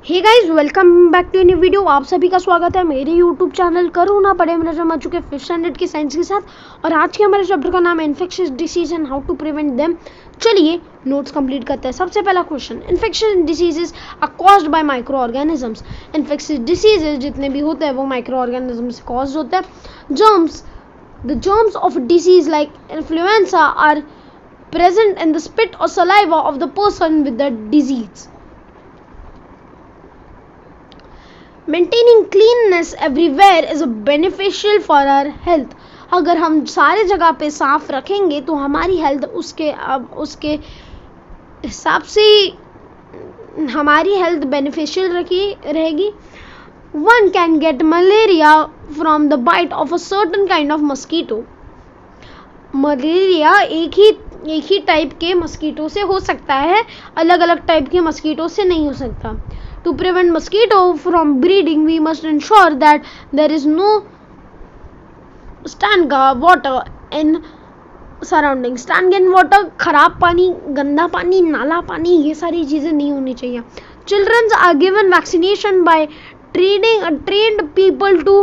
Hey guys, welcome back to new video. आप सभी का स्वागत है मेरे यूट्यूब चैनल करो ना पढ़े में आ चुके 5th स्टैंडर्ड की साइंस के साथ। और आज के हमारे चैप्टर का नाम है infectious disease and how to prevent them. चलिए नोट्स कंप्लीट करते हैं। सबसे पहला question, infectious diseases are caused by micro organisms. Infectious diseases जितने भी होते हैं वो माइक्रो ऑर्गेनिज्म से कॉज होते हैं। The germs of disease like influenza are present in the spit or saliva of the person with the disease. Maintaining cleanliness everywhere is beneficial for our health. अगर हम सारे जगह पे साफ रखेंगे तो हमारी हेल्थ उसके हिसाब से हमारी हेल्थ बेनिफिशियल रहेगी. One can get malaria from the bite of a certain kind of mosquito. Malaria एक ही टाइप के मस्कीटो से हो सकता है, अलग अलग टाइप के मस्कीटो से नहीं हो सकता. To prevent mosquito from breeding, we must ensure that there is no stagnant water in surroundings. Stagnant water, खराब पानी, गंदा पानी, नाला पानी, ये सारी चीज़ें नहीं होनी चाहिए. Children are given vaccination by trained people to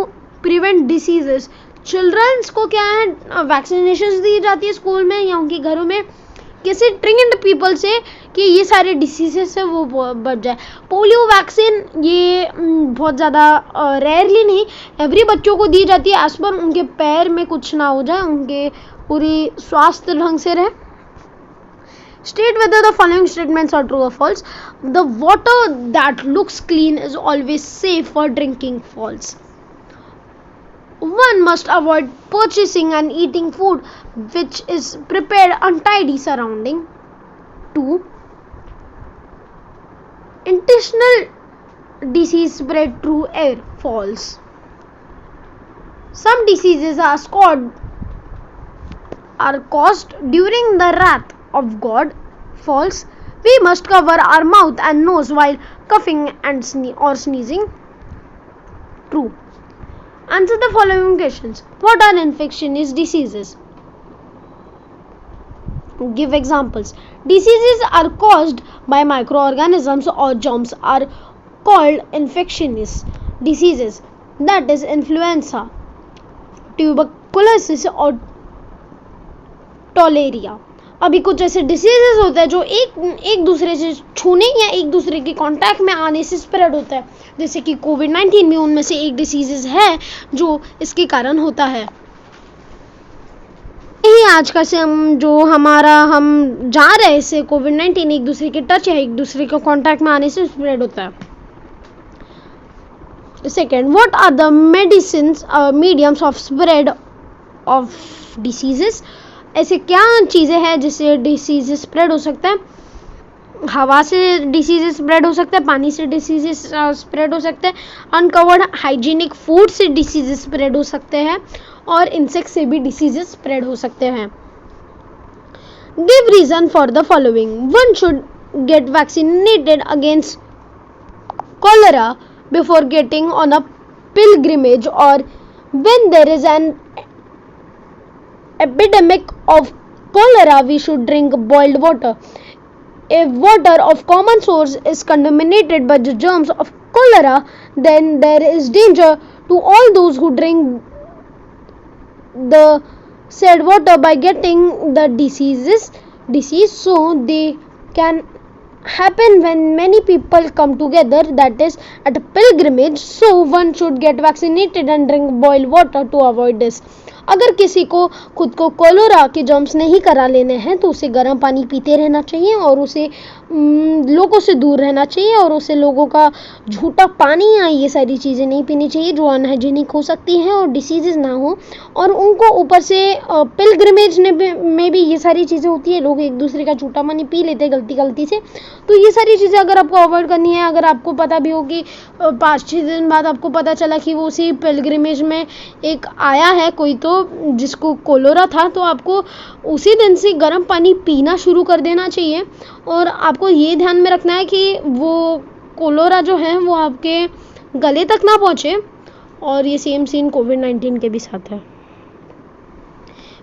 prevent diseases. Childrens को क्या है, वैक्सीनेशन दी जाती है स्कूल में या उनके घरों में किसी ट्रेंड पीपल से कि ये सारे डिसीजेस से वो बच जाए. पोलियो वैक्सीन ये बहुत ज़्यादा रेयरली नहीं, एवरी बच्चों को दी जाती है एज पर उनके पैर में कुछ ना हो जाए, उनके पूरी स्वास्थ्य ढंग से रहे. State whether the following statements are true or false. The water that looks clean is always safe for drinking. False. One must avoid purchasing and eating food which is prepared untidy surrounding. 2. Intestinal disease spread through air. False. Some diseases are caused during the wrath of God. False. We must cover our mouth and nose while coughing and sneezing. True. Answer the following questions. What are infectious diseases? Give examples. Diseases are caused by microorganisms or germs are called infectious diseases. That is influenza, tuberculosis और टोलेरिया. अभी कुछ ऐसे diseases होते हैं जो एक दूसरे से छूने या एक दूसरे के कांटेक्ट में आने से स्प्रेड होता है, जैसे कि कोविड-19 भी उनमें से एक डिसीजेस है जो इसके कारण होता है. यही आज का से हम जा रहे हैं इससे कोविड-19 एक दूसरे के टच या एक दूसरे के कांटेक्ट में आने से स्प्रेड होता है. Second, what are the medicines mediums of spread of diseases. ऐसे क्या चीज़ें हैं जिससे डिसीजेस स्प्रेड हो सकता है. हवा से डिसीजेस स्प्रेड हो सकता है, पानी से डिसीजेस स्प्रेड हो सकते हैं, अनकवर्ड हाइजीनिक फूड से डिसीजेस स्प्रेड हो सकते हैं और इंसेक्ट से भी डिसीजेस स्प्रेड हो सकते हैं. Give reason for the following. One should get vaccinated against cholera before getting on a pilgrimage और when there is an epidemic of cholera we should drink boiled water. If water of common source is contaminated by the germs of cholera, then there is danger to all those who drink the said water by getting the disease. So they can happen when many people come together, that is at a pilgrimage. So one should get vaccinated and drink boiled water to avoid this. अगर किसी को खुद को cholera के germs नहीं करा लेने हैं तो उसे गर्म पानी पीते रहना चाहिए और उसे लोगों से दूर रहना चाहिए और उसे लोगों का झूठा पानी या ये सारी चीज़ें नहीं पीनी चाहिए जो अनहाइजीनिक हो सकती हैं और डिसीजेज ना हो. और उनको ऊपर से पिलग्रिमेज में भी ये सारी चीज़ें होती है, लोग एक दूसरे का झूठा पानी पी लेते हैं गलती से. तो ये सारी चीज़ें अगर आपको अवॉइड करनी है, अगर आपको पता भी हो कि 5-6 दिन बाद आपको पता चला कि वो उसी पिलग्रिमेज में एक आया है कोई तो जिसको कोलेरा था, तो आपको उसी दिन से गर्म पानी पीना शुरू कर देना चाहिए. और आपको ये ध्यान में रखना है कि वो कोलेरा जो है वो आपके गले तक ना पहुँचे. और ये सेम सीन कोविड-19 के भी साथ है.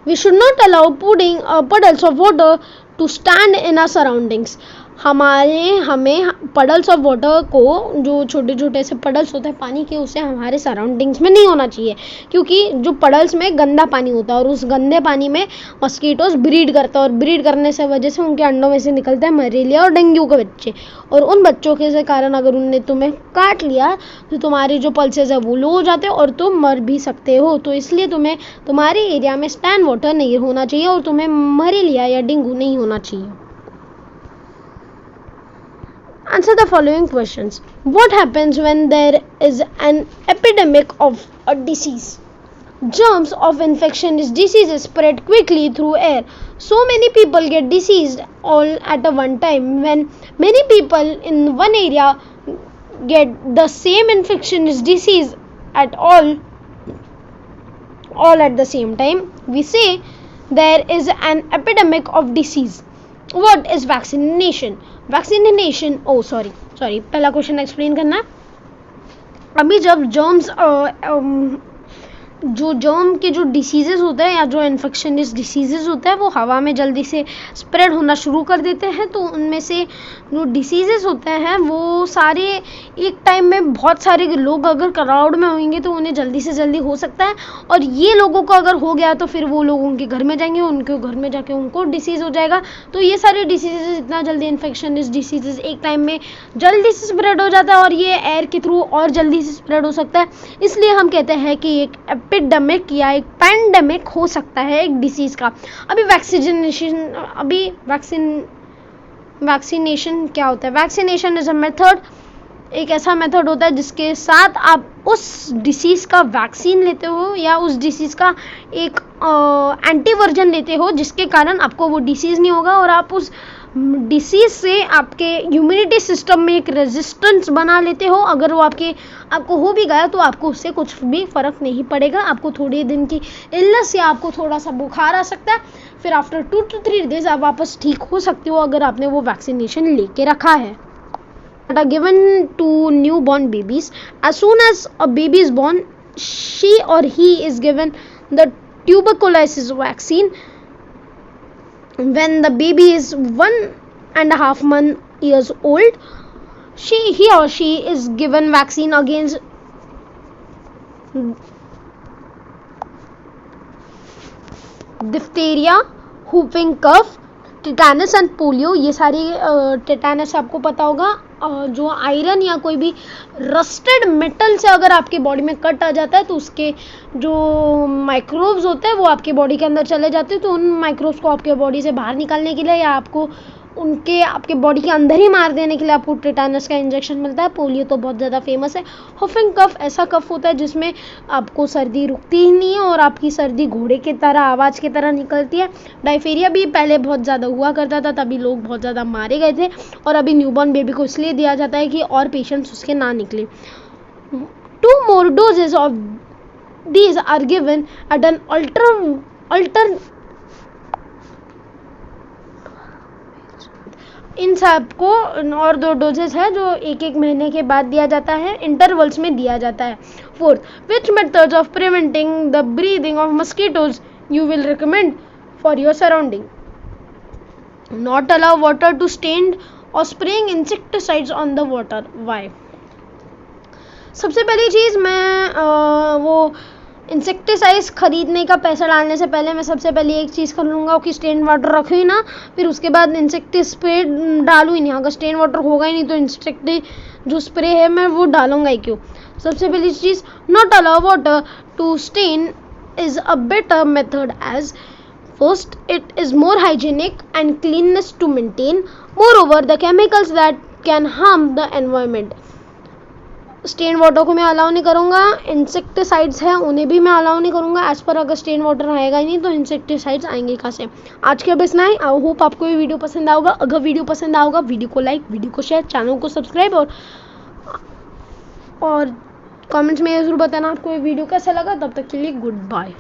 We should not allow puddles of water to stand in our surroundings. हमें पडल्स ऑफ वाटर को, जो छोटे छोटे से पडल्स होते हैं पानी के, उसे हमारे सराउंडिंग्स में नहीं होना चाहिए, क्योंकि जो पडल्स में गंदा पानी होता है और उस गंदे पानी में मस्कीटोज ब्रीड करता है और ब्रीड करने से वजह से उनके अंडों में से निकलते हैं मलेरिया और डेंगू के बच्चे, और उन बच्चों के से कारण अगर उनने तुम्हें काट लिया तो तुम्हारी जो पल्सेस है वो लो हो जाते हैं और तुम मर भी सकते हो। तो इसलिए तुम्हें तुम्हारे एरिया में स्टैंड वाटर नहीं होना चाहिए और तुम्हें मलेरिया या डेंगू नहीं होना चाहिए। Answer the following questions. What happens when there is an epidemic of a disease? Germs of infectious diseases spread quickly through air. So many people get diseased all at a one time. When many people in one area get the same infectious disease at all at the same time, we say there is an epidemic of disease. What is vaccination? Vaccination, sorry, पहला question explain करना है। अभी जब जो germ के जो diseases होते हैं या जो इन्फेक्शनस डिसीजेज होते हैं वो हवा में जल्दी से स्प्रेड होना शुरू कर देते हैं, तो उनमें से जो डिसीजेज होते हैं वो सारे एक टाइम में बहुत सारे लोग अगर क्राउड में होंगे तो उन्हें जल्दी से जल्दी हो सकता है, और ये लोगों को अगर हो गया तो फिर वो लोग उनके घर में जाएंगे, उनके घर में जाके उनको डिसीज़ हो जाएगा। तो ये सारे डिसीजेज, इतना जल्दी इन्फेक्शनस डिसीजेज एक टाइम में जल्दी से स्प्रेड हो जाता है और ये एयर के थ्रू और जल्दी से स्प्रेड हो सकता है। इसलिए हम कहते हैं कि एक एपिडेमिक या एक पैंडेमिक हो सकता है एक डिसीज का। वैक्सीनेशन क्या होता है? वैक्सीनेशन इज अ मेथड, एक ऐसा मेथड होता है जिसके साथ आप उस डिसीज़ का वैक्सीन लेते हो या उस डिसीज़ का एक एंटी वर्जन लेते हो जिसके कारण आपको वो डिसीज़ नहीं होगा और आप उस डिसीज़ से आपके इम्यूनिटी सिस्टम में एक रेजिस्टेंस बना लेते हो। अगर वो आपको हो भी गया तो आपको उससे कुछ भी फ़र्क नहीं पड़ेगा, आपको थोड़े दिन की इलनेस या आपको थोड़ा सा बुखार आ सकता है, फिर आफ्टर 2 to 3 days आप वापस ठीक हो सकते हो अगर आपने वो वैक्सीनेशन लेके रखा है। Are given to newborn babies. As soon as a baby is born, she or he is given the tuberculosis vaccine. When the baby is 1.5 years old, he or she is given vaccine against diphtheria, whooping cough, tetanus and polio. ये सारी tetanus आपको पता होगा, जो iron या कोई भी rusted metal से अगर आपके बॉडी में कट आ जाता है तो उसके जो माइक्रोब्स होते हैं वो आपके बॉडी के अंदर चले जाते हैं, तो उन माइक्रोब्स को आपके बॉडी से बाहर निकालने के लिए या आपको आपके बॉडी के अंदर ही मार देने के लिए आपको टिटानस का इंजेक्शन मिलता है। पोलियो तो बहुत ज़्यादा फेमस है। हुफिंग कफ ऐसा कफ होता है जिसमें आपको सर्दी रुकती ही नहीं है और आपकी सर्दी घोड़े की तरह, आवाज़ की तरह निकलती है। डायफेरिया भी पहले बहुत ज़्यादा हुआ करता था, तभी लोग बहुत ज़्यादा मारे गए थे, और अभी न्यूबॉर्न बेबी को इसलिए दिया जाता है कि और पेशेंट्स उसके ना निकले। 2 more doses of these are given at an इन सब को और 2 डोजेस है जो 1 महीने के बाद दिया जाता है, इंटरवल्स में दिया जाता है। 4th, which methods of preventing the breathing of mosquitoes you will recommend for your surrounding? Not allow water to stain or spraying insecticides on the water. Why? सबसे पहली चीज़ मैं वो इंसेक्टिसाइड्स खरीदने का पैसा डालने से पहले मैं सबसे पहले एक चीज़ कर लूँगा कि स्टेन वाटर रखूँ ही ना, फिर उसके बाद इंसेक्ट स्प्रे डालूँ ही नहीं। अगर स्टेन वाटर होगा ही नहीं तो इंसेक्ट जो स्प्रे है मैं वो डालूँगा ही क्यों। सबसे पहली चीज़, not allow water to stagnate is a better method as first it is more hygienic and cleanness to maintain. Moreover, the chemicals that can harm the environment. Stain water को मैं अलाउ नहीं करूँगा, इंसेक्टिसाइड्स हैं उन्हें भी मैं allow नहीं करूँगा। एज पर अगर स्टेन वाटर आएगा ही नहीं तो इंसेक्टिसाइड्स आएंगे कहाँ से। आज के बस ना ही। आई होप आपको ये वीडियो पसंद आएगा। अगर वीडियो पसंद आएगा वीडियो को लाइक, वीडियो को शेयर, चैनल को सब्सक्राइब और कमेंट्स में ज़रूर बताना आपको ये वीडियो कैसा लगा। तब तक के लिए गुड बाय।